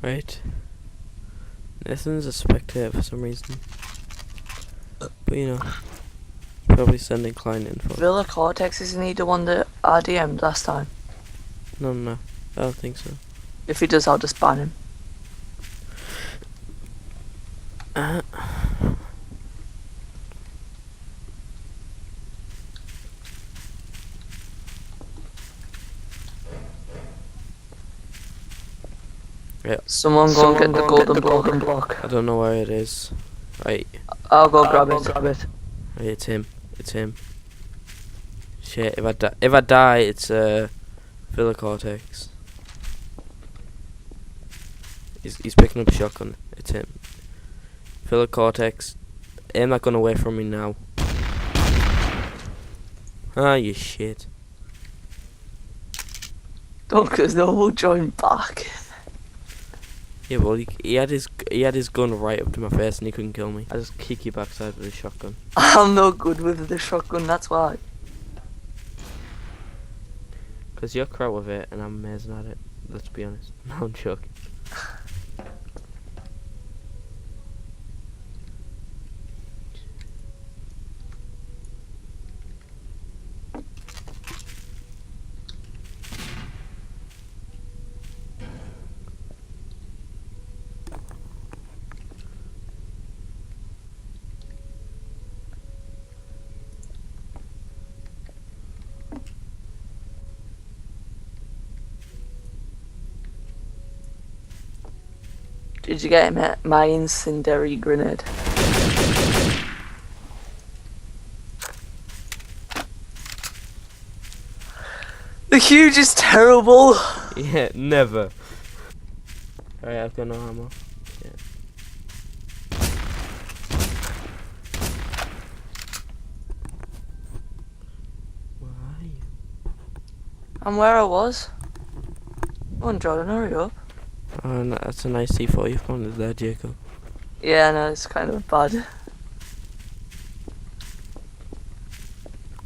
Right. Nathan's a spectator for some reason. But you know, probably sending client info. Villa Cortex, isn't he the one that RDM'd last time? No, I don't think so. If he does, I'll just ban him. Yeah. Someone go and get the golden block. I don't know where it is. Right, I'll go grab it. right, it's him. Shit, if I die, it's Villa Cortex. He's picking up a shotgun. It's him. Villa Cortex, aim that gun away from me now. Ah, you shit. Don't, cause no will join back. Yeah, well, he had his gun right up to my face and he couldn't kill me. I just kick you backside with a shotgun. I'm no good with the shotgun, that's why. Cause you're crap with it and I'm amazing at it. Let's be honest. No, I'm joking. Did you get him my incendiary grenade? The huge is terrible. Yeah, never. Alright, I've got no ammo. Yeah. Where are you? I'm where I was. Come on, Jordan, hurry up. Oh, no, that's a nice C4 you've planted there, Jacob. Yeah, no, it's kind of bad.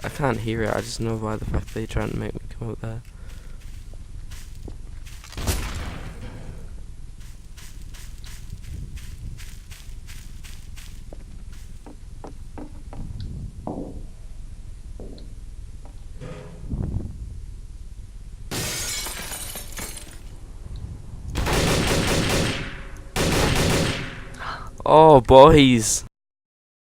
I can't hear it, I just know by the fact that you're trying to make me come out there. Oh, boys!